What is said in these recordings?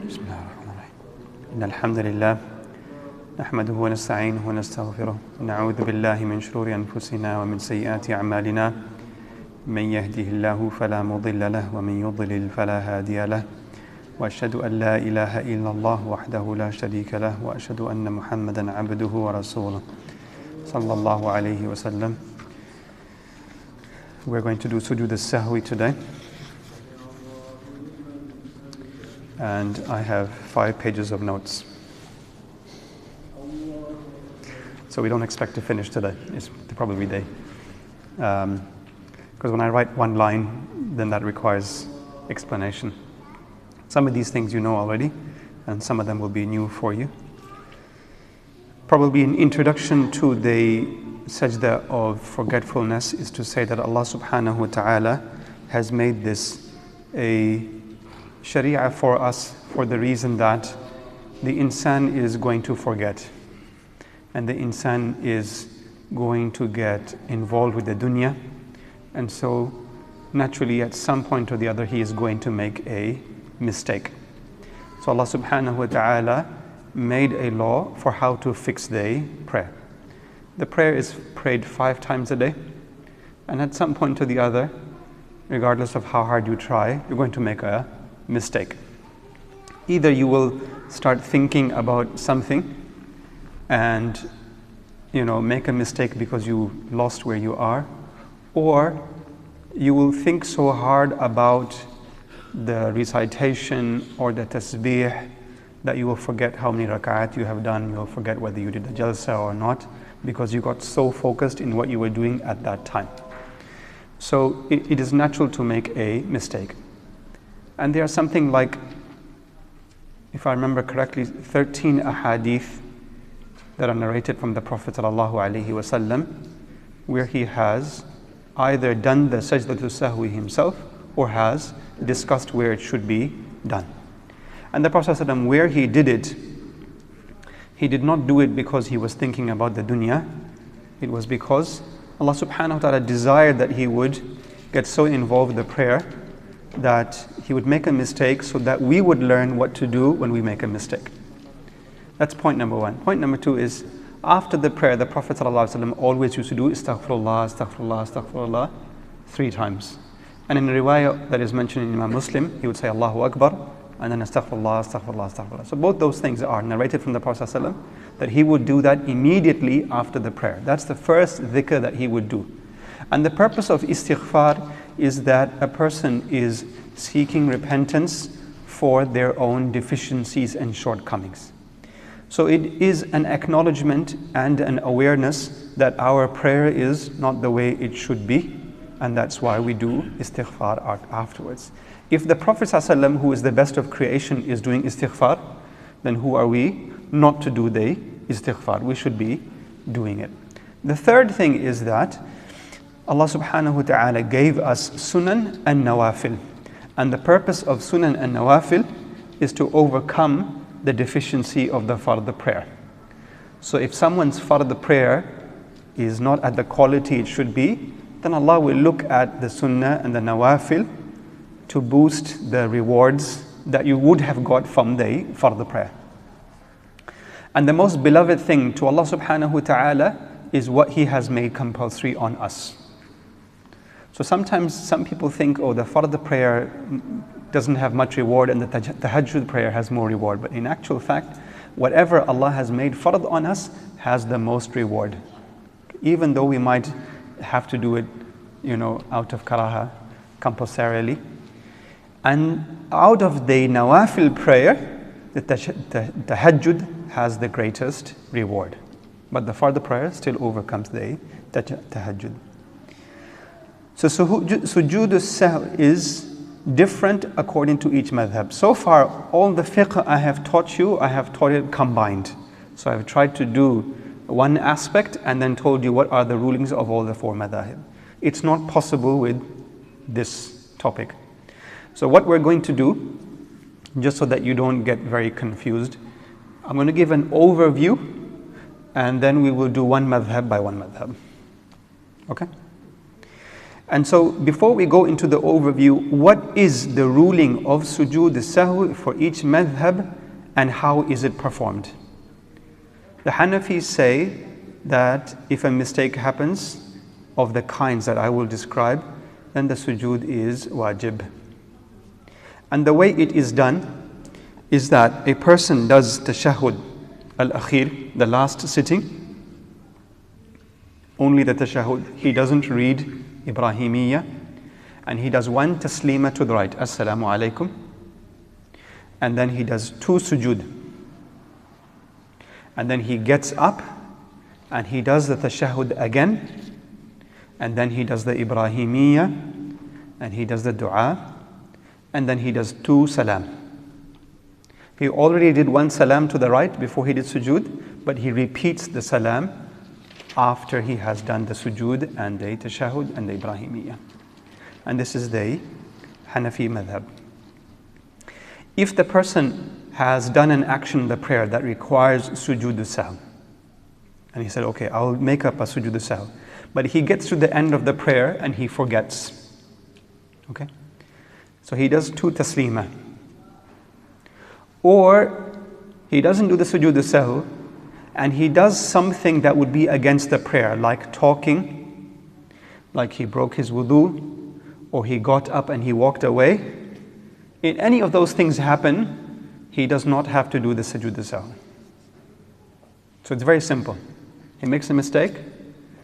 بسم الله الرحمن الرحيم إن الحمد لله نحمده ونستعينه ونستغفره ونعوذ بالله من شرور أنفسنا ومن سيئات أعمالنا من يهده الله فلا مضل له ومن يضلل فلا هادي له وأشهد أن لا إله إلا الله وحده لا شريك له وأشهد أن محمدا عبده ورسوله صلى الله عليه وسلم. We're going to do sujood al-sahwi today. And I have 5 pages of notes. So we don't expect to finish today. It's probably day. Because when I write one line, then that requires explanation. Some of these things you know already, and some of them will be new for you. Probably an introduction to the sajda of forgetfulness is to say that Allah subhanahu wa ta'ala has made this a sharia for us for the reason that the insan is going to forget, and the insan is going to get involved with the dunya, and so naturally at some point or the other he is going to make a mistake. So Allah subhanahu wa ta'ala made a law for how to fix the prayer. The prayer is prayed 5 times a day, and at some point or the other, regardless of how hard you try, you're going to make a mistake. Either you will start thinking about something and make a mistake because you lost where you are, or you will think so hard about the recitation or the tasbih that you will forget how many rak'at you have done. You will forget whether you did the jalsa or not, because you got so focused in what you were doing at that time. So it is natural to make a mistake. And there are something like, if I remember correctly, 13 ahadith that are narrated from the Prophet ﷺ, where he has either done the sajdatul sahwi himself or has discussed where it should be done. And the Prophet ﷺ, where he did it, he did not do it because he was thinking about the dunya. It was because Allah subhanahu wa ta'ala desired that he would get so involved with the prayer that he would make a mistake so that we would learn what to do when we make a mistake. That's point number 1. Point number 2 is, after the prayer, the Prophet ﷺ always used to do astaghfirullah, astaghfirullah, astaghfirullah 3 times. And in a riwayah that is mentioned in Imam Muslim, he would say Allahu Akbar, and then astaghfirullah, astaghfirullah, astaghfirullah. So both those things are narrated from the Prophet ﷺ, that he would do that immediately after the prayer. That's the first dhikr that he would do. And the purpose of istighfar is that a person is seeking repentance for their own deficiencies and shortcomings. So it is an acknowledgement and an awareness that our prayer is not the way it should be, and that's why we do istighfar afterwards. If the Prophet ﷺ, who is the best of creation, is doing istighfar, then who are we not to do the istighfar? We should be doing it. The third thing is that Allah subhanahu wa ta'ala gave us sunan and nawafil. And the purpose of sunan and nawafil is to overcome the deficiency of the fard prayer. So if someone's fard prayer is not at the quality it should be, then Allah will look at the sunnah and the nawafil to boost the rewards that you would have got from the fard prayer. And the most beloved thing to Allah subhanahu wa ta'ala is what He has made compulsory on us. So sometimes some people think, the fard prayer doesn't have much reward and the tahajjud prayer has more reward. But in actual fact, whatever Allah has made fard on us has the most reward. Even though we might have to do it, out of karaha, compulsorily. And out of the nawafil prayer, the tahajjud has the greatest reward. But the fard prayer still overcomes the tahajjud. So sujood al-sahw is different according to each madhab. So far, all the fiqh I have taught you, I have taught it combined. So I've tried to do one aspect and then told you what are the rulings of all the 4 madhahib. It's not possible with this topic. So what we're going to do, just so that you don't get very confused, I'm going to give an overview and then we will do one madhab by one madhab. Okay? And so before we go into the overview, what is the ruling of sujood sahwi for each madhab and how is it performed? The Hanafis say that if a mistake happens of the kinds that I will describe, then the sujood is wajib. And the way it is done is that a person does tashahhud al-akhir, the last sitting, only the tashahhud. He doesn't read Ibrahimiyya, and he does one taslima to the right, assalamu alaikum, and then he does two sujood, and then he gets up and he does the tashahhud again, and then he does the Ibrahimiyya, and he does the dua, and then he does two salam. He already did one salam to the right before he did sujood, but he repeats the salam after he has done the sujood and the tashahhud and the Ibrahimiyya. And this is the Hanafi madhab. If the person has done an action in the prayer that requires sujood sahw, and he said, okay, I'll make up a sujood sahw, but he gets to the end of the prayer and he forgets. Okay? So he does two taslima. Or he doesn't do the sujood sahw, and he does something that would be against the prayer, like talking, like he broke his wudu, or he got up and he walked away. If any of those things happen, he does not have to do the sujood sahw. So it's very simple. He makes a mistake,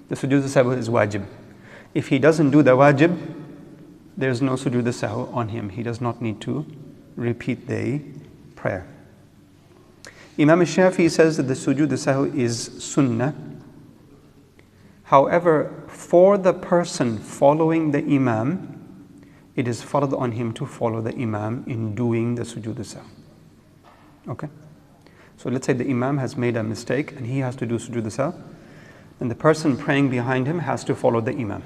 the sujood sahw is wajib. If he doesn't do the wajib, there's no sujood sahw on him. He does not need to repeat the prayer. Imam Shafi'i says that the sujood sahw is sunnah. However, for the person following the imam, it is fard on him to follow the imam in doing the sujood sahw. Okay? So let's say the imam has made a mistake and he has to do sujood sahw, and the person praying behind him has to follow the imam.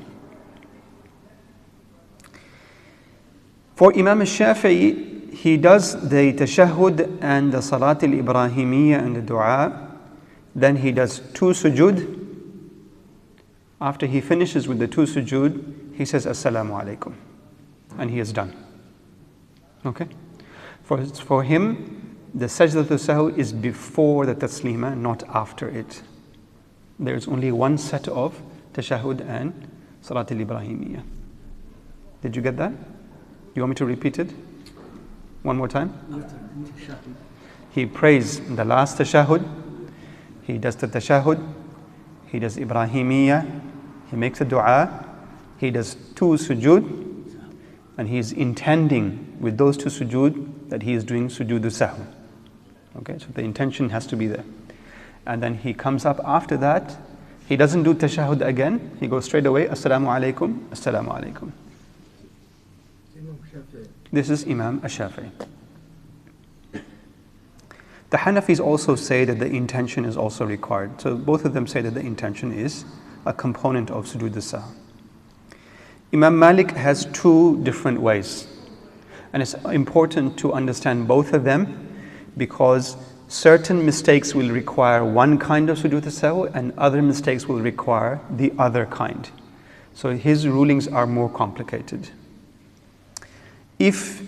For Imam Shafi'i, he does the tashahhud and the salat al-Ibrahimiyya and the dua, then he does two sujood. After he finishes with the two sujood, he says assalamu alaikum, and he is done. Okay? For him, the sajdatul sahw is before the taslima, not after it. There is only one set of tashahhud and salat al-Ibrahimiyya. Did you get that? You want me to repeat it? One more time? He prays in the last tashahhud, he does the tashahhud, he does Ibrahimiyya, he makes a dua, he does two sujood, and he is intending with those two sujood that he is doing sujood sahw. Okay, so the intention has to be there. And then he comes up after that, he doesn't do tashahhud again, he goes straight away, assalamu alaikum, assalamu alaikum. This is Imam Ash-Shafi'i. The Hanafis also say that the intention is also required. So both of them say that the intention is a component of sujood sahw. Imam Malik has two different ways. And it's important to understand both of them because certain mistakes will require one kind of sujood sahw and other mistakes will require the other kind. So his rulings are more complicated. If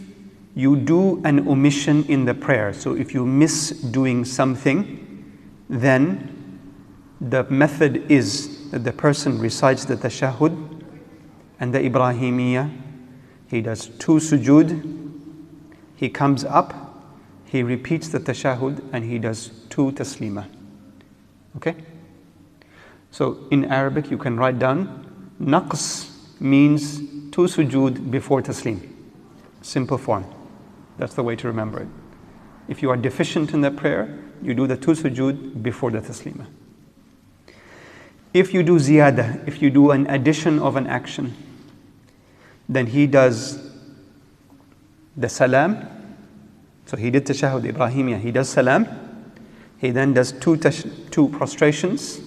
you do an omission in the prayer, so if you miss doing something, then the method is that the person recites the tashahhud and the Ibrahimiyya, he does two sujood, he comes up, he repeats the tashahhud and he does two taslima. Okay? So in Arabic you can write down, naqs means two sujood before taslim. Simple form. That's the way to remember it. If you are deficient in the prayer, you do the two sujood before the taslima. If you do ziyada, if you do an addition of an action, then he does the salam. So he did tashahhud Ibrahimiyya, he does salam. He then does two prostrations.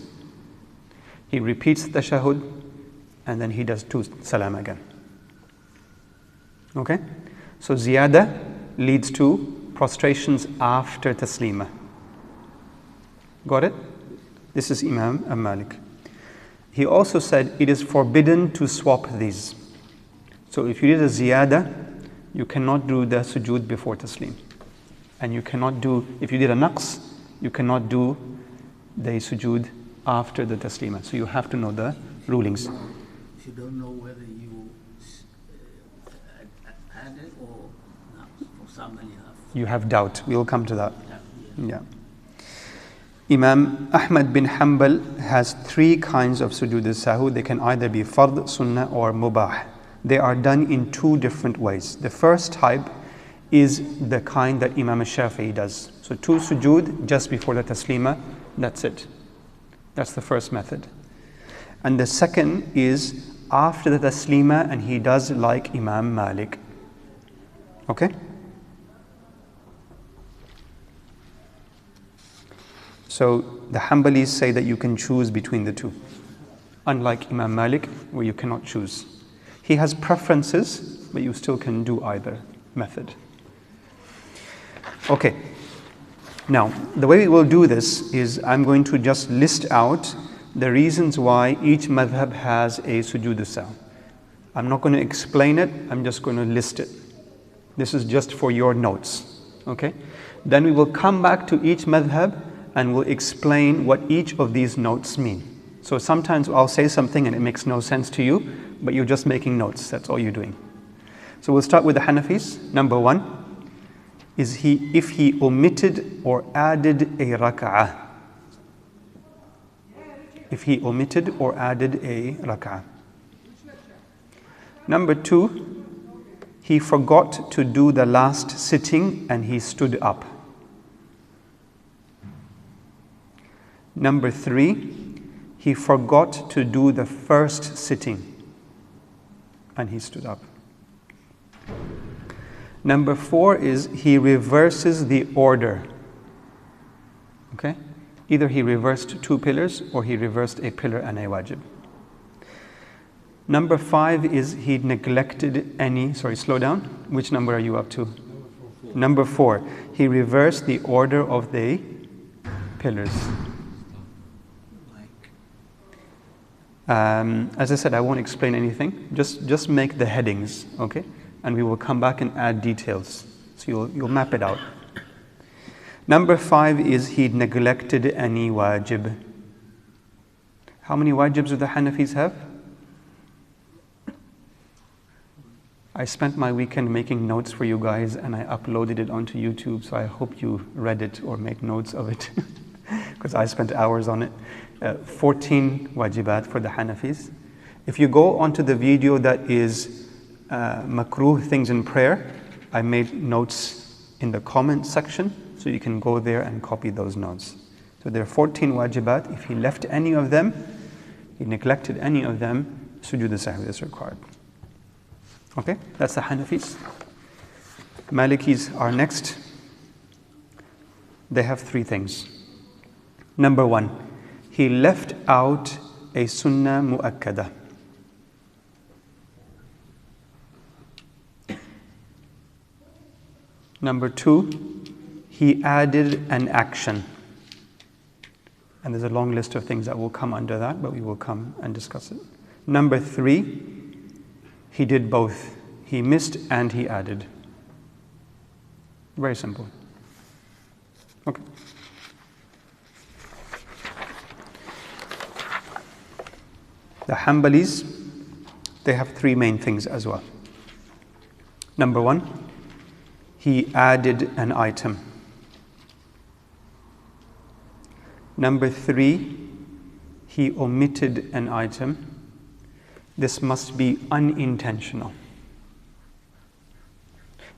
He repeats the tashahhud and then he does two salam again. Okay? So ziyada leads to prostrations after taslima. Got it? This is Imam Malik. He also said it is forbidden to swap these. So if you did a ziyada, you cannot do the sujood before taslim. And you cannot do, if you did a naqs, you cannot do the sujood after the taslima. So you have to know the rulings. If you don't know whether you added or not, for somebody else. You have doubt. We will come to that. Yeah. Imam Ahmad bin Hanbal has 3 kinds of sujood al-sahwi. They can either be fard, sunnah or mubah. They are done in 2 different ways. The first type is the kind that Imam al-Shafi'i does. So 2 sujood just before the taslima, that's it. That's the first method. And the second is after the taslima, and he does like Imam Malik. Okay? So the Hanbalis say that you can choose between the 2, unlike Imam Malik, where you cannot choose. He has preferences, but you still can do either method. Okay. Now, the way we will do this is I'm going to just list out the reasons why each madhab has a sujood al-sahwi. I'm not going to explain it, I'm just going to list it. This is just for your notes. Okay? Then we will come back to each madhab and we'll explain what each of these notes mean. So sometimes I'll say something and it makes no sense to you, but you're just making notes, that's all you're doing. So we'll start with the Hanafis. Number 1 is if he omitted or added a rak'ah. If he omitted or added a rak'ah. Number 2, he forgot to do the last sitting and he stood up. Number 3, he forgot to do the first sitting and he stood up. Number 4 is he reverses the order. Okay? Either he reversed 2 pillars or he reversed a pillar and a wajib. Number 5 is he neglected any, slow down. Which number are you up to? Number 4. He reversed the order of the pillars. As I said, I won't explain anything. Just make the headings, okay? And we will come back and add details. So you'll map it out. Number 5 is he neglected any wajib. How many wajibs do the Hanafis have? I spent my weekend making notes for you guys and I uploaded it onto YouTube, so I hope you read it or made notes of it because I spent hours on it. 14 wajibat for the Hanafis. If you go onto the video that is makruh things in prayer, I made notes in the comment section, so you can go there and copy those notes. So there are 14 wajibat. If he left any of them, he neglected any of them, sujood al-sahwi is required. Okay, that's the Hanafis. Malikis are next. They have 3 things. Number 1, he left out a sunnah mu'akkada. Number 2, he added an action. And there's a long list of things that will come under that, but we will come and discuss it. Number 3, he did both. He missed and he added. Very simple. Okay. The Hanbalis, they have 3 main things as well. Number 1, he added an item. Number 3, he omitted an item. This must be unintentional.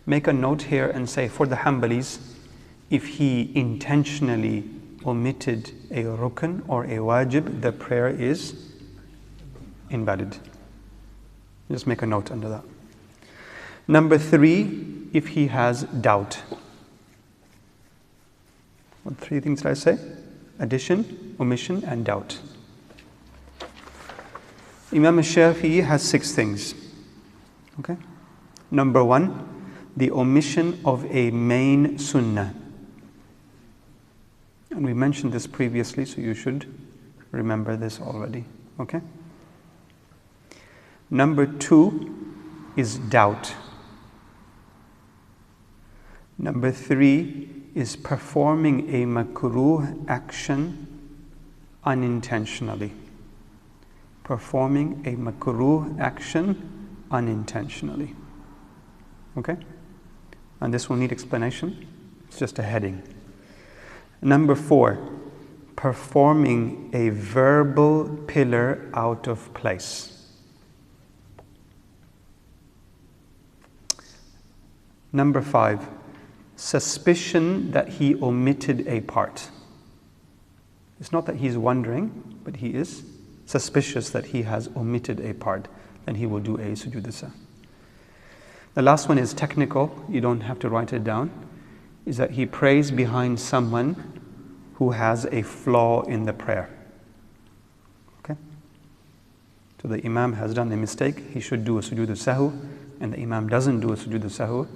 Make a note here and say, for the Hanbalis, if he intentionally omitted a rukn or a wajib, the prayer is invalid. Just make a note under that. Number 3, if he has doubt. What 3 things did I say? Addition, omission, and doubt. Imam al-Shafi'i has 6 things. Okay? Number 1, the omission of a main sunnah. And we mentioned this previously, so you should remember this already. Okay? Number 2 is doubt. Number 3 is performing a makruh action unintentionally. Performing a makruh action unintentionally. Okay? And this will need explanation. It's just a heading. Number 4, performing a verbal pillar out of place. Number 5, suspicion that he omitted a part. It's not that he's wondering, but he is suspicious that he has omitted a part. Then he will do a sujood sahw. The last one is technical, you don't have to write it down, is that he prays behind someone who has a flaw in the prayer. Okay? So the imam has done a mistake, he should do a sujood sahw, and the imam doesn't do a sujood sahw,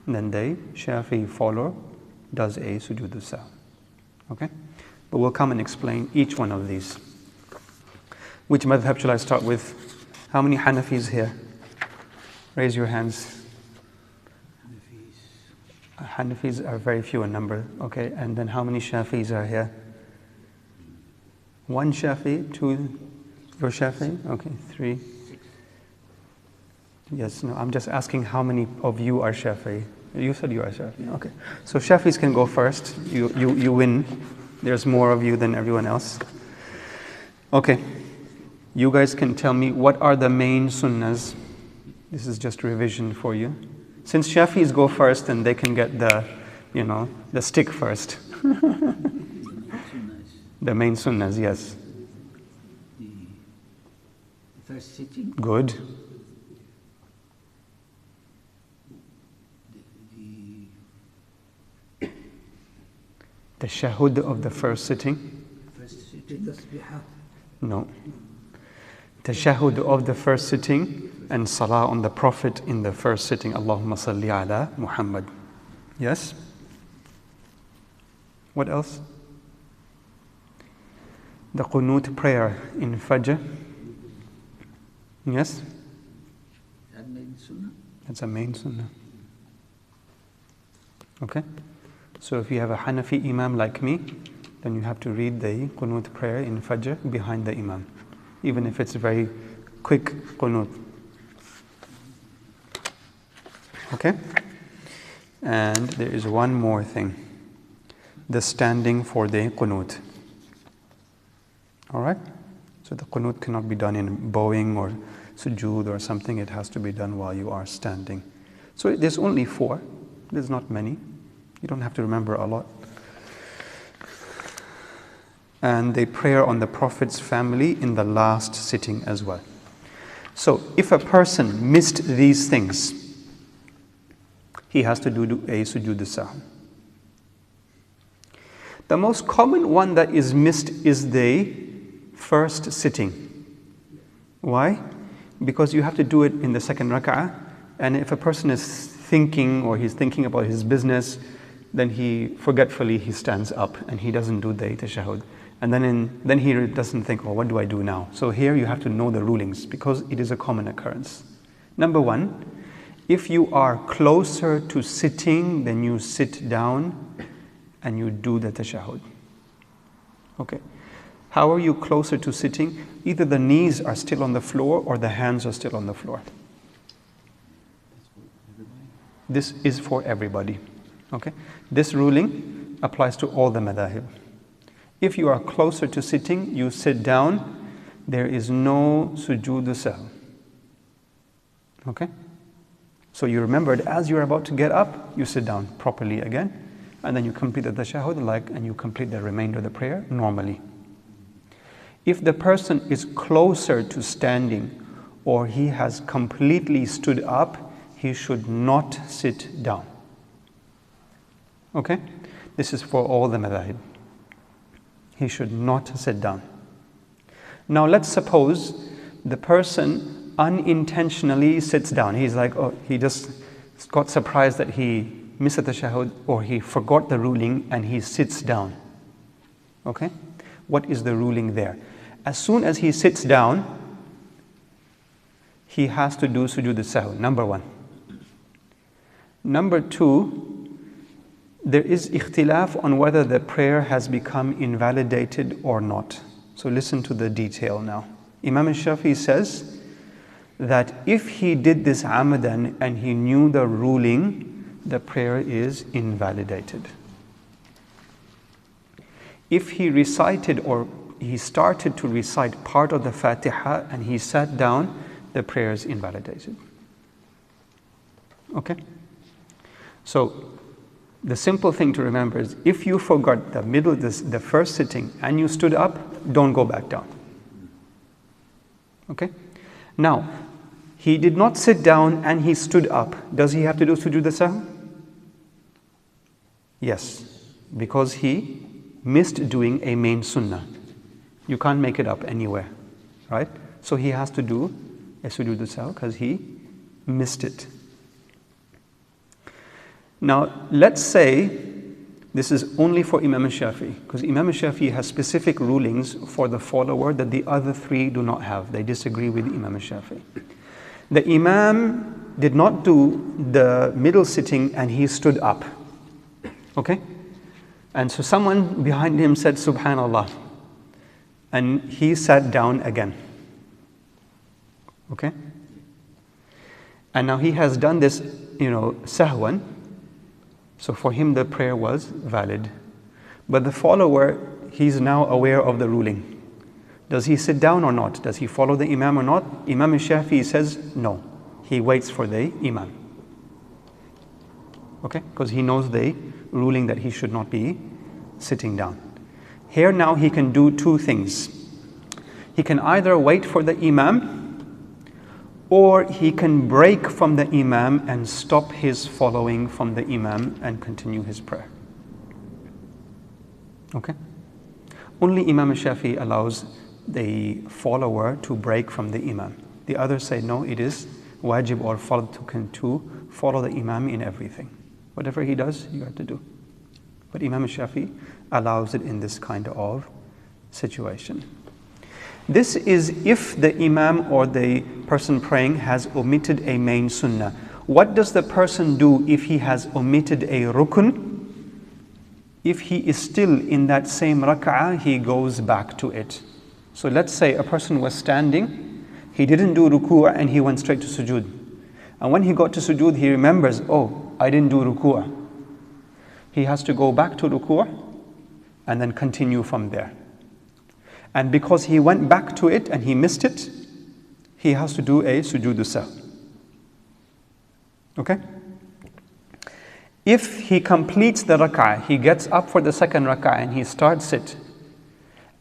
then the Shafi'i follower does a sujood sahw. Okay? But we'll come and explain each one of these. Which madhab shall I start with? How many Hanafis here? Raise your hands. Hanafis are very few in number. Okay, and then how many Shafi'is are here? 1 Shafi, 2, you're Shafi? Okay, 3. Yes, no, I'm just asking how many of you are Shafi. You said you are Shafi. Okay, so Shafis can go first. You win. There's more of you than everyone else. Okay, you guys can tell me what are the main sunnahs. This is just revision for you. Since Shafis go first, then they can get the stick first. The main sunnahs, yes. The first sitting. Good. The shahud of the first sitting. First sitting. No. The shahud of the first sitting and salah on the Prophet in the first sitting. Allahumma salli ala Muhammad. Yes? What else? The qunut prayer in Fajr. Yes? That main sunnah. That's a main sunnah. Okay? So if you have a Hanafi imam like me, then you have to read the qunut prayer in Fajr behind the imam, even if it's a very quick qunut. Okay? And there is one more thing. The standing for the qunut. Alright? So the qunut cannot be done in bowing or sujood or something. It has to be done while you are standing. So there's only 4. There's not many. You don't have to remember a lot. And they pray on the Prophet's family in the last sitting as well. So if a person missed these things, he has to do a sujood sahw. The most common one that is missed is the first sitting. Why? Because you have to do it in the second rak'ah, and if a person is thinking or he's thinking about his business, then he stands up and he doesn't do the tashahhud. And then he doesn't think, oh, what do I do now? So here you have to know the rulings because it is a common occurrence. Number 1, if you are closer to sitting, then you sit down and you do the tashahhud. Okay. How are you closer to sitting? Either the knees are still on the floor or the hands are still on the floor. This is for everybody. Okay. This ruling applies to all the madahib. If you are closer to sitting, you sit down. There is no sujood sahw. Okay? So you remembered as you're about to get up, you sit down properly again, and then you complete the tashahhud and you complete the remainder of the prayer normally. If the person is closer to standing or he has completely stood up, he should not sit down. Okay? This is for all the madahib. He should not sit down. Now let's suppose the person unintentionally sits down. He's like, oh, he just got surprised that he missed the tashahhud or he forgot the ruling and he sits down. Okay? What is the ruling there? As soon as he sits down, he has to do sujood al-sahw, number one. Number two, there is ikhtilaf on whether the prayer has become invalidated or not. So listen to the detail now. Imam al-Shafi'i says that if he did this amadan and he knew the ruling, the prayer is invalidated. If he recited or he started to recite part of the Fatiha and he sat down, the prayer is invalidated. Okay? So the simple thing to remember is if you forgot the first sitting and you stood up, don't go back down. Okay? Now, he did not sit down and he stood up. Does he have to do sujood al-sahw? Yes, because he missed doing a main sunnah. You can't make it up anywhere, right? So he has to do a sujood al-sahw because he missed it. Now, let's say this is only for Imam al-Shafi'i, because Imam al-Shafi'i has specific rulings for the follower that the other three do not have. They disagree with Imam al-Shafi'i. The Imam did not do the middle sitting and he stood up. Okay? And so someone behind him said, Subhanallah. And he sat down again. Okay? And now he has done this, sahwan. So for him the prayer was valid. But the follower, he's now aware of the ruling. Does he sit down or not? Does he follow the Imam or not? Imam al-Shafi'i says no. He waits for the Imam. Okay? Because he knows the ruling that he should not be sitting down. Here now he can do two things. He can either wait for the Imam, or he can break from the Imam and stop his following from the Imam and continue his prayer. Okay? Only Imam al-Shafi'i allows the follower to break from the Imam. The others say no, it is wajib or fard to follow the Imam in everything. Whatever he does, you have to do. But Imam al-Shafi'i allows it in this kind of situation. This is if the Imam or the person praying has omitted a main sunnah. What does the person do if he has omitted a rukun? If he is still in that same rak'ah, he goes back to it. So let's say a person was standing, he didn't do ruku' and he went straight to sujood. And when he got to sujood, he remembers, oh, I didn't do ruku'. He has to go back to ruku' and then continue from there. And because he went back to it and he missed it, he has to do a sujood al-sahw. Okay? If he completes the rak'ah, he gets up for the second rak'ah and he starts it,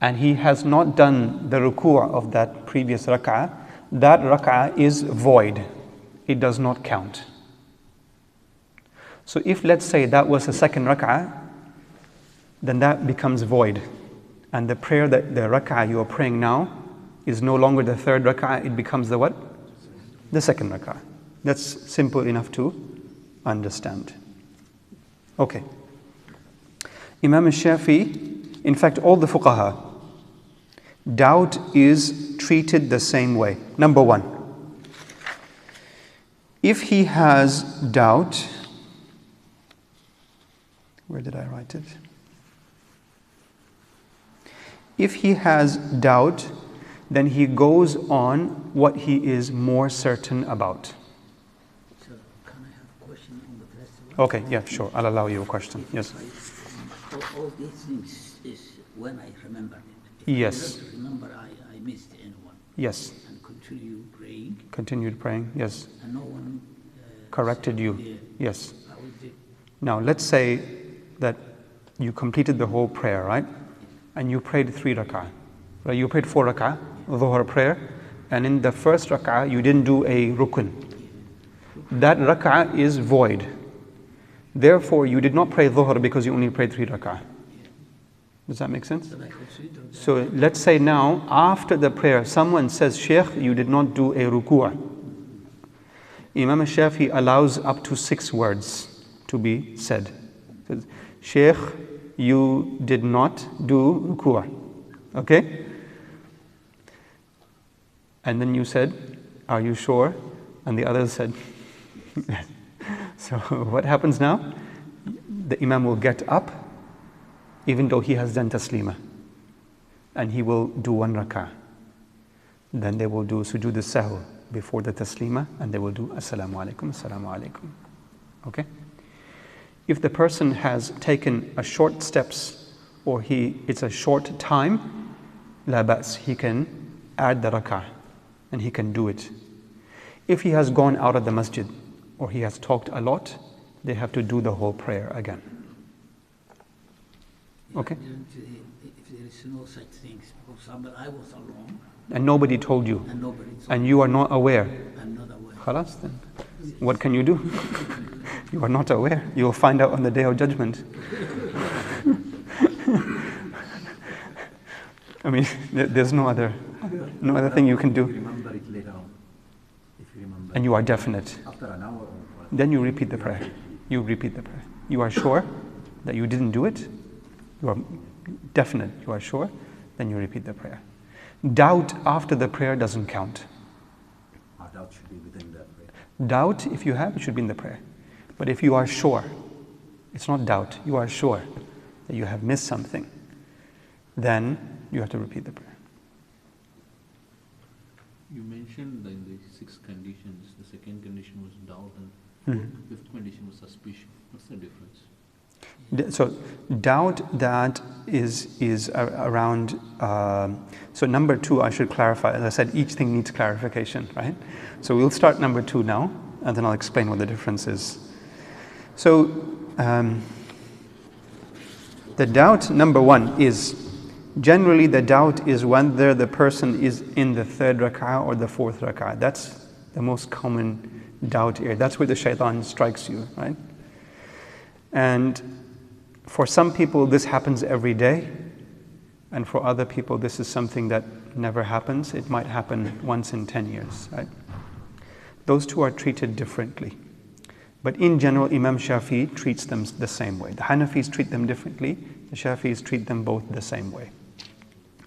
and he has not done the ruku' of that previous rak'ah, that rak'ah is void. It does not count. So if, let's say, that was the second rak'ah, then that becomes void. And the prayer, that the rak'ah you are praying now is no longer the third rak'ah, it becomes the what? The second rak'ah. That's simple enough to understand. Okay. Imam al-Shafi'i, in fact all the fuqaha, doubt is treated the same way. Number one, if he has doubt, where did I write it? If he has doubt, then he goes on what he is more certain about. So, can I have a question on the first one? Okay, yeah, sure. I'll allow you a question. Yes. All these things is when I remember it. If Yes. I don't remember, I missed anyone. Yes. And continue praying. Continued praying. Yes. And no one Corrected said, you. yeah, Yes. how is it? Now, let's say that you completed the whole prayer, right? And you prayed 3 rak'ah. Right? You prayed 4 rak'ah, dhuhr prayer, and in the first rak'ah you didn't do a rukun. That rak'ah is void. Therefore, you did not pray dhuhr because you only prayed 3 rak'ah. Does that make sense? So I consider that. So let's say now, after the prayer, someone says, Sheikh, you did not do a ruku'. Imam al-Shafi'i allows up to 6 words to be said. Says, Sheikh, you did not do ruku'. Okay? And then you said, are you sure? And the others said, yes. So what happens now? The Imam will get up, even though he has done taslima, and he will do 1 rak'ah. Then they will do sujood al-sahw before the taslima, and they will do assalamu alaikum, assalamu alaikum. Okay? If the person has taken a short steps, or it's a short time, la ba's, he can add the rak'ah, and he can do it. If he has gone out of the masjid, or he has talked a lot, they have to do the whole prayer again. Okay? If there is no such things, for example, I was alone. And nobody told you. And you are not aware. I'm not aware. Khalas, then what can you do? You are not aware. You will find out on the day of judgment. I mean, there's no other thing you can do. Remember it later on. If you remember. And you are definite. After an hour or Then you repeat the prayer. You repeat the prayer. You are sure that you didn't do it. You are definite. You are sure. Then you repeat the prayer. Doubt after the prayer doesn't count. our doubt should be within that prayer. Doubt, if you have, it should be in the prayer. But if you are sure, it's not doubt, you are sure that you have missed something, then you have to repeat the prayer. You mentioned in the 6 conditions, the second condition was doubt and fifth condition was suspicion. What's the difference? So doubt, that is around, so number 2, I should clarify. As I said, each thing needs clarification, right? So we'll start number 2 now, and then I'll explain what the difference is. So the doubt, number 1, is generally the doubt is whether the person is in the 3rd rak'ah or the 4th rak'ah. That's the most common doubt here. That's where the shaitan strikes you, right? And for some people, this happens every day. And for other people, this is something that never happens. It might happen once in 10 years, right? Those two are treated differently. But in general, Imam Shafi'i treats them the same way. The Hanafis treat them differently. The Shafi'is treat them both the same way.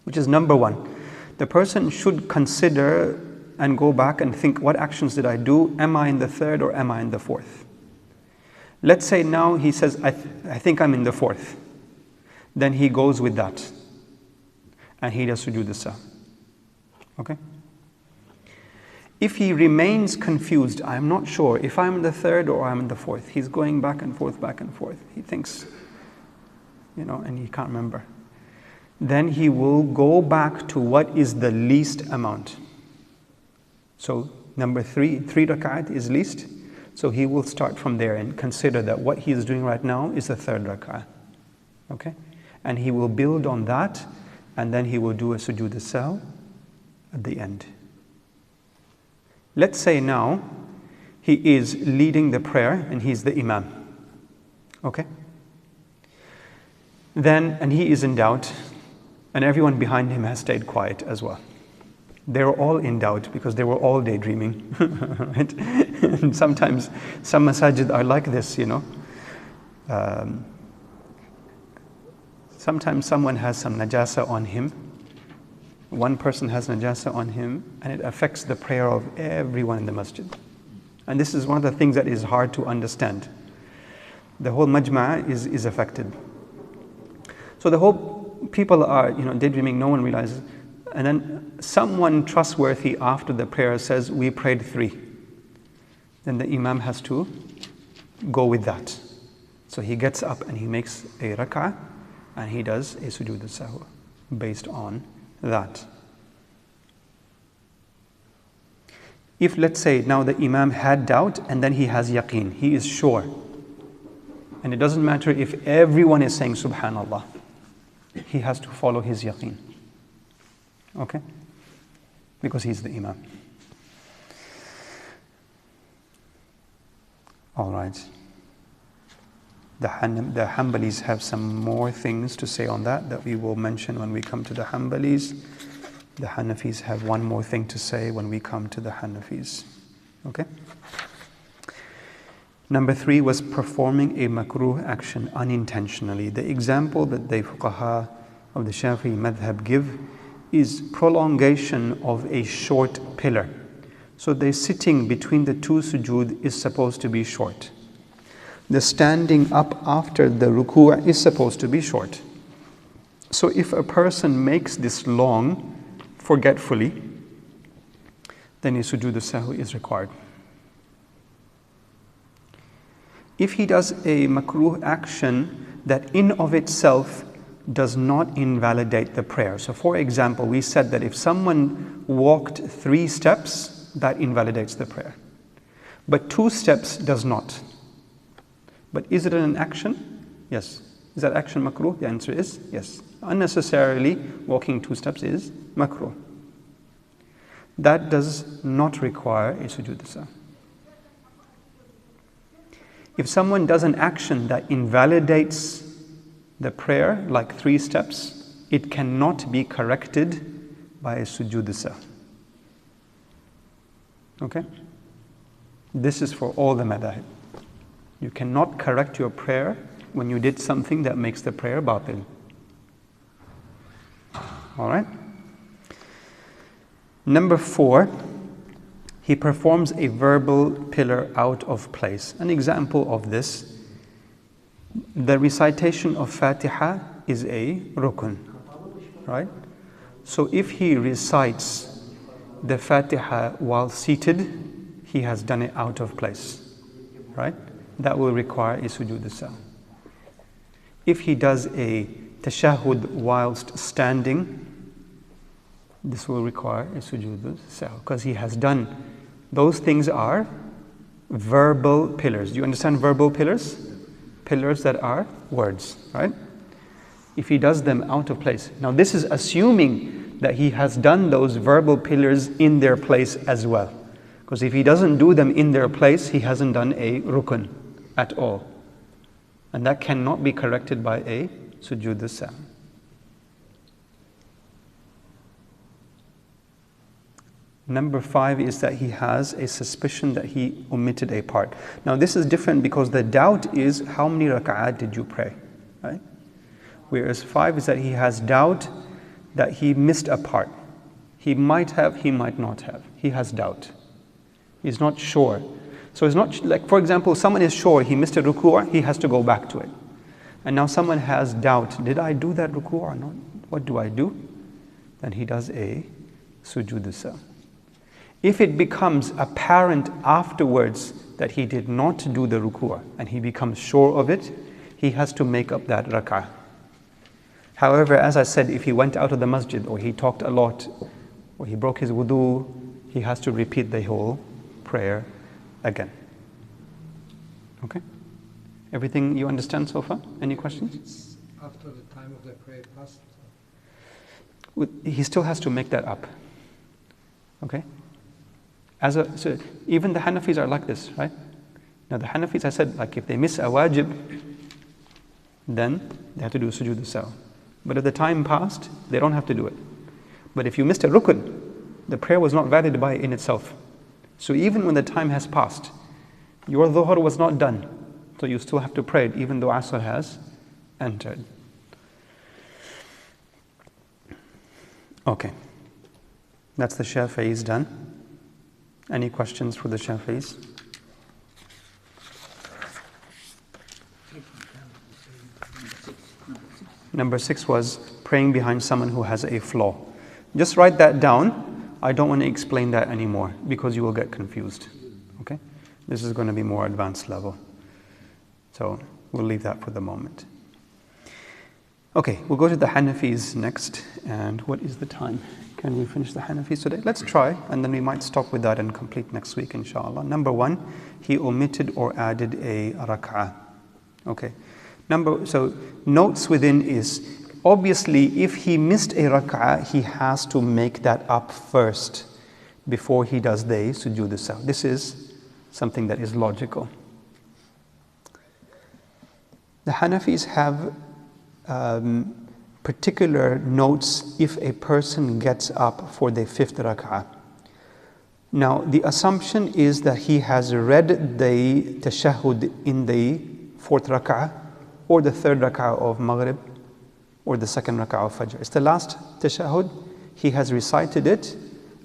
Which is number 1. The person should consider and go back and think, what actions did I do? Am I in the 3rd or am I in the 4th? Let's say now he says, I think I'm in the 4th. Then he goes with that. And he does sujood as-sahw. Okay? If he remains confused, I'm not sure if I'm in the 3rd or I'm in the 4th. He's going back and forth, back and forth. He thinks, and he can't remember. Then he will go back to what is the least amount. So number 3 rak'at is least. So he will start from there and consider that what he is doing right now is the 3rd rak'ah. Okay? And he will build on that, and then he will do a sujood as-sahw at the end. Let's say now he is leading the prayer and he's the imam. Okay? Then, and he is in doubt, and everyone behind him has stayed quiet as well. They were all in doubt because they were all daydreaming. Right? And sometimes some masajid are like this, sometimes someone has some najasa on him. One person has najasa on him, and it affects the prayer of everyone in the masjid. And this is one of the things that is hard to understand. The whole majma' is affected. So the whole people are, daydreaming, no one realizes. And then someone trustworthy after the prayer says, we prayed 3. Then the imam has to go with that. So he gets up and he makes a rak'ah, and he does a sujood as-sahw based on that. If, let's say, now the imam had doubt and then he has yaqeen, he is sure. And it doesn't matter if everyone is saying subhanallah. He has to follow his yaqeen. Okay? Because he's the imam. All right. The Hanbalis have some more things to say on that we will mention when we come to the Hanbalis. The Hanafis have one more thing to say when we come to the Hanafis. Okay? Number 3 was performing a makruh action unintentionally. The example that the fuqaha of the Shafi'i madhab give is prolongation of a short pillar. So the sitting between the two sujood is supposed to be short. The standing up after the ruku' is supposed to be short. So if a person makes this long, forgetfully, then his sujood sahwi is required. If he does a makruh action that in of itself does not invalidate the prayer. So for example, we said that if someone walked 3 steps, that invalidates the prayer. But 2 steps does not. But is it an action? Yes. Is that action makruh? The answer is yes. Unnecessarily walking 2 steps is makruh. That does not require a sujood sahwi. If someone does an action that invalidates the prayer, like 3 steps, it cannot be corrected by a sujood sahwi. Okay? This is for all the madahib. You cannot correct your prayer when you did something that makes the prayer batil. Alright? Number 4, he performs a verbal pillar out of place. An example of this, the recitation of Fatiha is a rukun, right? So if he recites the Fatiha while seated, he has done it out of place, right? That will require a sujood sahwi. If he does a tashahhud whilst standing, this will require a sujood sahwi because he has done, those things are verbal pillars. Do you understand verbal pillars? Pillars that are words, right? If he does them out of place. Now this is assuming that he has done those verbal pillars in their place as well. Because if he doesn't do them in their place, he hasn't done a rukun at all. And that cannot be corrected by a sujood sahwi. Number 5 is that he has a suspicion that he omitted a part. Now this is different because the doubt is how many rak'at did you pray, right? Whereas 5 is that he has doubt that he missed a part. He might have, he might not have. He has doubt. He's not sure. So it's not like, for example, someone is sure he missed a ruku', he has to go back to it. And now someone has doubt, did I do that ruku' or not? What do I do? Then he does a sujood sahwi. If it becomes apparent afterwards that he did not do the ruku' and he becomes sure of it, he has to make up that rak'ah. However, as I said, if he went out of the masjid or he talked a lot or he broke his wudu, he has to repeat the whole prayer again. Okay? Everything you understand so far? Any questions? It's after the time of the prayer passed. He still has to make that up. Okay? So even the Hanafis are like this, right? Now the Hanafis, I said, like if they miss a wajib, then they have to do sujood sahwi. But if the time passed, they don't have to do it. But if you missed a rukun, the prayer was not valid by in itself. So even when the time has passed, your dhuhr was not done. So you still have to pray it even though Asr has entered. Okay. That's the Shafi'is done. Any questions for the Shafi'is? Number 6 was praying behind someone who has a flaw. Just write that down. I don't want to explain that anymore because you will get confused. Okay? This is going to be more advanced level. So we'll leave that for the moment. Okay, we'll go to the Hanafis next. And what is the time? Can we finish the Hanafis today? Let's try, and then we might stop with that and complete next week, inshallah. Number 1, he omitted or added a rak'ah. Okay. So notes within is, obviously, if he missed a rak'ah, he has to make that up first before he does the sujood sahwi. This is something that is logical. The Hanafis have particular notes if a person gets up for the 5th rak'ah. Now, the assumption is that he has read the tashahhud in the 4th rak'ah or the 3rd rak'ah of Maghrib or the 2nd rak'ah of Fajr. It's the last tashahhud. he has recited it,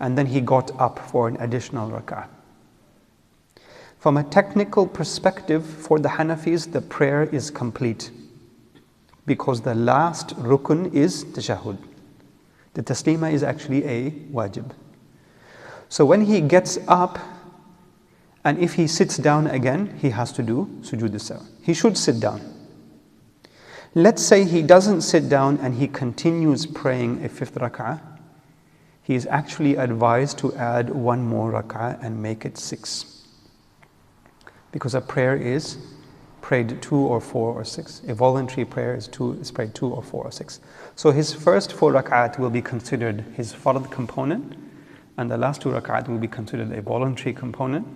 and then he got up for an additional rak'ah. From a technical perspective, for the Hanafis, the prayer is complete because the last rukun is tashahhud. The taslima is actually a wajib. So when he gets up, and if he sits down again, he has to do sujood as-sahw. He should sit down. Let's say he doesn't sit down and he continues praying a fifth rak'ah. He is actually advised to add one more rak'ah and make it 6. Because a prayer is prayed 2 or 4 or 6. A voluntary prayer is prayed 2 or 4 or 6. So his first 4 rak'at will be considered his fard component, and the last 2 rak'at will be considered a voluntary component,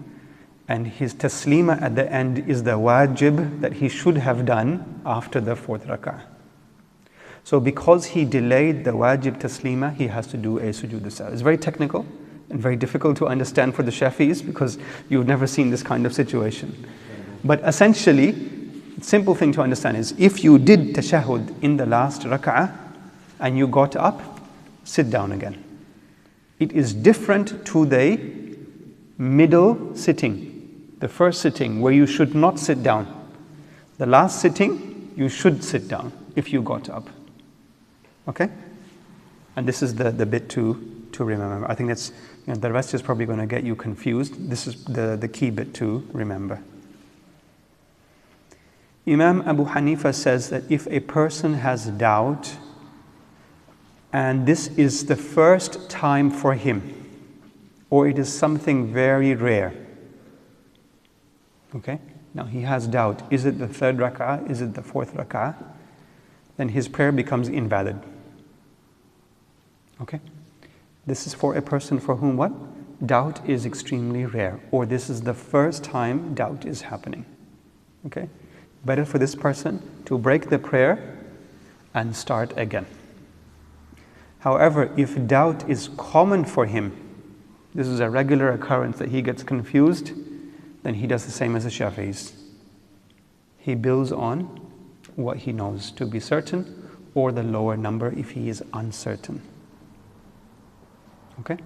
and his taslima at the end is the wajib that he should have done after the 4th rak'ah. So because he delayed the wajib taslima, he has to do a sujood as-sahw. It's very technical and very difficult to understand for the Shafi'is because you've never seen this kind of situation. But essentially, the simple thing to understand is if you did tashahhud in the last rak'ah and you got up, sit down again. It is different to the middle sitting, the first sitting where you should not sit down. The last sitting, you should sit down if you got up. Okay? And this is the bit to remember. I think that's, the rest is probably going to get you confused. This is the key bit to remember. Imam Abu Hanifa says that if a person has doubt, and this is the first time for him, or it is something very rare, okay? Now he has doubt. Is it the 3rd rak'ah? Is it the 4th rak'ah? Then his prayer becomes invalid. Okay? This is for a person for whom what? Doubt is extremely rare, or this is the first time doubt is happening. Okay? Better for this person to break the prayer and start again. However, if doubt is common for him, this is a regular occurrence that he gets confused, then he does the same as the Shafi'is. He builds on what he knows to be certain, or the lower number if he is uncertain. Okay?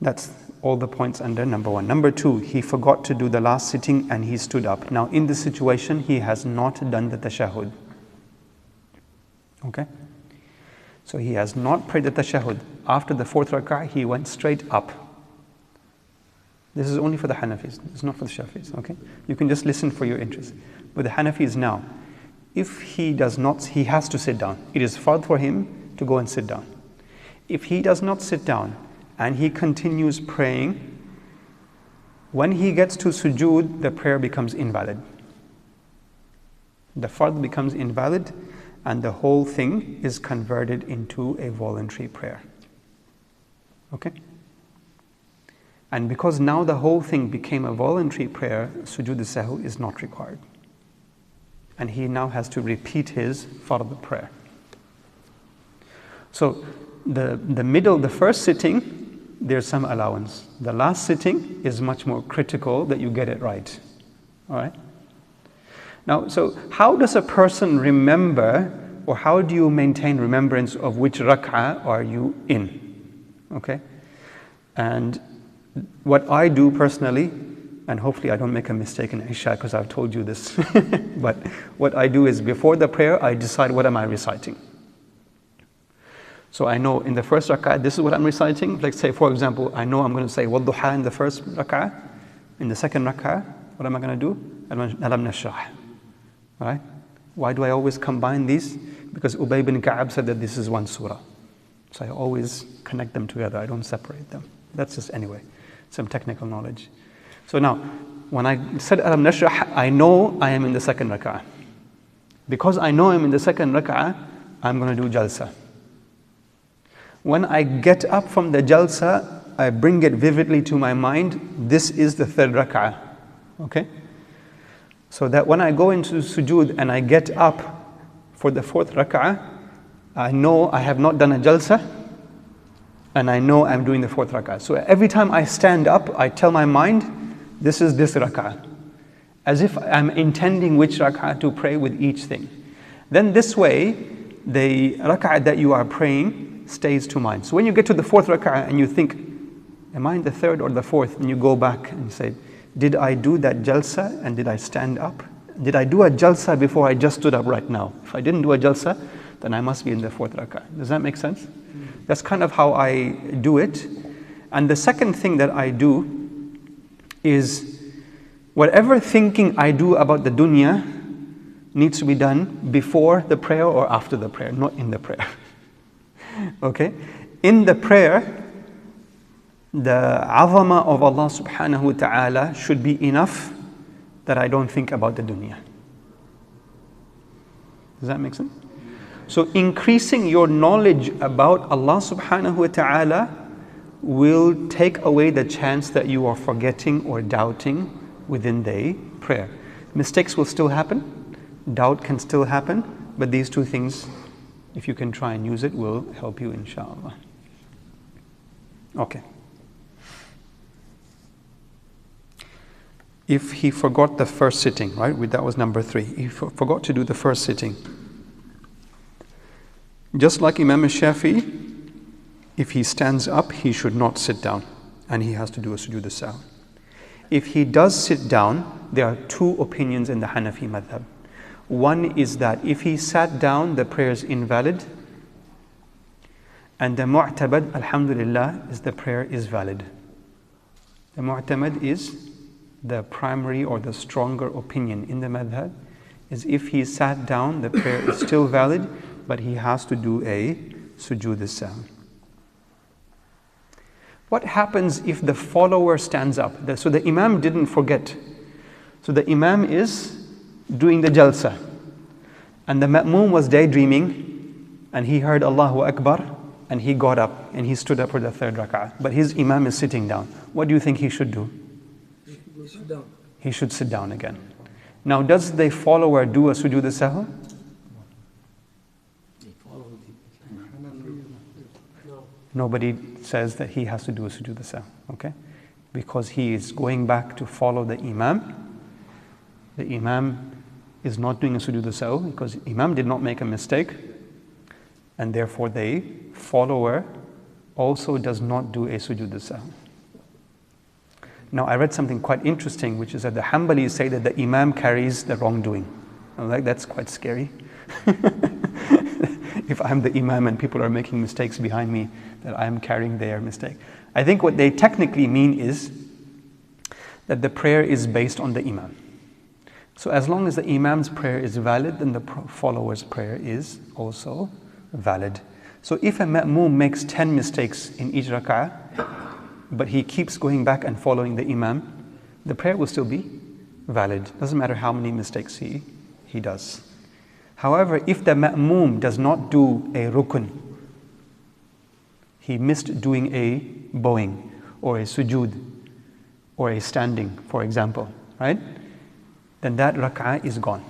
That's all the points under number 1. Number 2, he forgot to do the last sitting and he stood up. Now in this situation, he has not done the tashahhud. Okay? So he has not prayed the tashahhud. After the 4th rak'ah, he went straight up. This is only for the Hanafis. It's not for the Shafis. Okay? You can just listen for your interest. But the Hanafis now, if he does not, he has to sit down. It is fard for him to go and sit down. If he does not sit down and he continues praying, when he gets to sujood, the prayer becomes invalid. The fard becomes invalid and the whole thing is converted into a voluntary prayer. Okay? And because now the whole thing became a voluntary prayer, sujood as-sahw is not required. And he now has to repeat his fard prayer. So the first sitting, there's some allowance. The last sitting is much more critical that you get it right. All right? Now, so how does a person remember, or how do you maintain remembrance of which rak'ah are you in? Okay? And what I do personally, and hopefully I don't make a mistake in Isha because I've told you this, but what I do is before the prayer, I decide what am I reciting. So I know in the first rak'ah, this is what I'm reciting. Like say, for example, I know I'm going to say Wad-duha in the first rak'ah. In the second rak'ah, what am I going to do? Alam nashrah. Right? Why do I always combine these? Because Ubay bin Ka'ab said that this is one surah. So I always connect them together. I don't separate them. That's just anyway, some technical knowledge. So now, when I said Alam nashrah, I know I am in the second rak'ah. Because I know I'm in the second rak'ah, I'm going to do jalsa. When I get up from the jalsa, I bring it vividly to my mind, this is the 3rd rak'ah. Okay? So that when I go into sujood and I get up for the 4th rak'ah, I know I have not done a jalsa, and I know I'm doing the 4th rak'ah. So every time I stand up, I tell my mind, this is this rak'ah. As if I'm intending which rak'ah to pray with each thing. Then this way, the rak'ah that you are praying stays to mind. So when you get to the fourth rak'ah and you think, am I in the third or the fourth? And you go back and say, did I do that jalsa and did I stand up? Did I do a jalsa before I just stood up right now? If I didn't do a jalsa, then I must be in the fourth rak'ah. Does that make sense? That's kind of how I do it. And the second thing that I do is whatever thinking I do about the dunya needs to be done before the prayer or after the prayer, not in the prayer. Okay? In the prayer, the azama of Allah subhanahu wa ta'ala should be enough that I don't think about the dunya. Does that make sense? So increasing your knowledge about Allah subhanahu wa ta'ala will take away the chance that you are forgetting or doubting within the prayer. Mistakes will still happen, doubt can still happen, but these two things, if you can try and use it, will help you inshallah. Okay. If he forgot the first sitting, right? That was number 3. He forgot to do the first sitting. Just like Imam Shafi'i, if he stands up, he should not sit down, and he has to do a sujood as-sahw. If he does sit down, there are 2 opinions in the Hanafi madhab. One is that if he sat down, the prayer is invalid, and the mu'tabad, alhamdulillah, is the prayer is valid. The mu'tamad is the primary or the stronger opinion in the madhab, is if he sat down, the prayer is still valid, but he has to do a sujood as-sahw. What happens if the follower stands up? So the imam didn't forget. So the imam is doing the jalsa, and the ma'moom was daydreaming, and he heard Allahu Akbar, and he got up, and he stood up for the third rak'ah. But his imam is sitting down. What do you think he should do? Sit down. He should sit down again. Now, does the follower do a sujood as-sahw? They follow the Nobody says that he has to do a sujood as-sahw, okay? Because he is going back to follow the imam. The imam is not doing a sujood as-sahw because imam did not make a mistake, and therefore the follower also does not do a sujood as-sahw. Now, I read something quite interesting, which is that the Hanbalis say that the imam carries the wrongdoing. I'm like, that's quite scary. If I'm the imam and people are making mistakes behind me, that I'm carrying their mistake. I think what they technically mean is that the prayer is based on the imam. So as long as the imam's prayer is valid, then the follower's prayer is also valid. So if a ma'moom makes 10 mistakes in each rak'ah, but he keeps going back and following the imam, the prayer will still be valid. Doesn't matter how many mistakes he does. However, if the ma'moom does not do a rukun, he missed doing a bowing or a sujood or a standing, for example, right? Then that rak'ah is gone.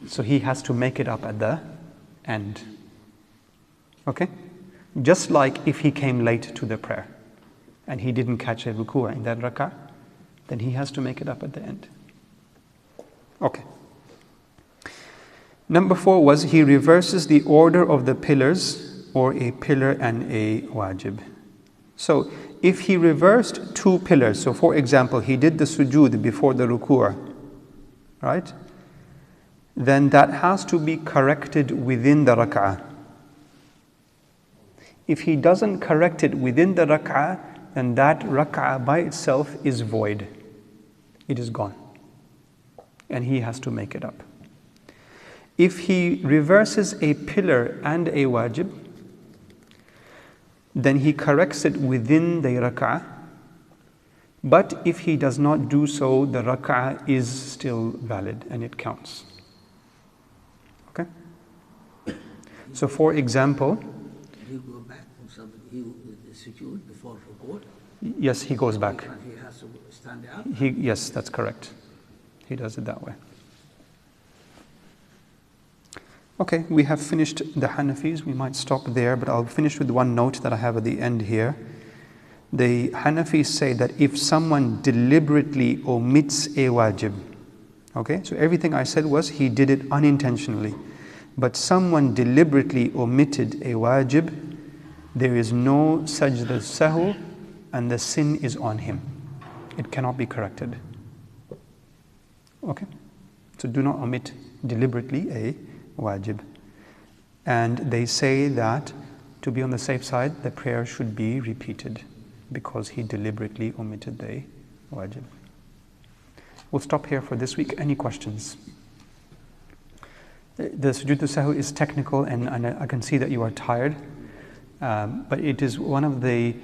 So he has to make it up at the end. Okay? Just like if he came late to the prayer and he didn't catch a ruku' in that rak'ah, then he has to make it up at the end. Okay. Number 4 was he reverses the order of the pillars or a pillar and a wajib. So if he reversed 2 pillars, so for example, he did the sujood before the ruku', right? Then that has to be corrected within the rak'ah. If he doesn't correct it within the rak'ah, then that rak'ah by itself is void. It is gone. And he has to make it up. If he reverses a pillar and a wajib, then he corrects it within the rak'ah. But if he does not do so, the rak'ah is still valid and it counts. Okay? So for example, he go back from somebody, he sujood before ruku'. yes, he goes back. And he has to stand up. Yes, that's correct. He does it that way. Okay, we have finished the Hanafis. We might stop there, but I'll finish with one note that I have at the end here. The Hanafis say that if someone deliberately omits a wajib, okay, so everything I said was he did it unintentionally. but someone deliberately omitted a wajib, there is no sajda sahu and the sin is on him. It cannot be corrected. Okay? So do not omit deliberately a wajib. And they say that to be on the safe side, the prayer should be repeated because he deliberately omitted the wajib. We'll stop here for this week. Any questions? The sujood sahwi is technical, and I can see that you are tired, but it is one of the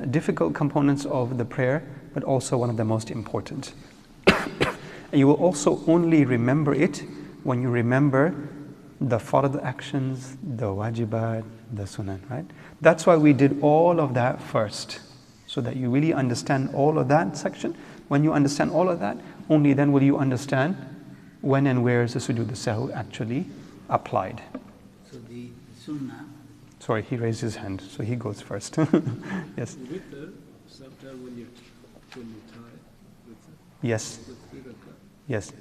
difficult components of the prayer, but also one of the most important. And you will also only remember it when you remember the fard actions, the wajibat, the sunan, right? That's why we did all of that first, so that you really understand all of that section. When you understand all of that, only then will you understand when and where is the sujood sahwi actually applied. So the sunnah, Sorry, he raised his hand, so he goes first. Yes. Witr, sometimes when you're tired, Yes. with 3 rakah, Yes.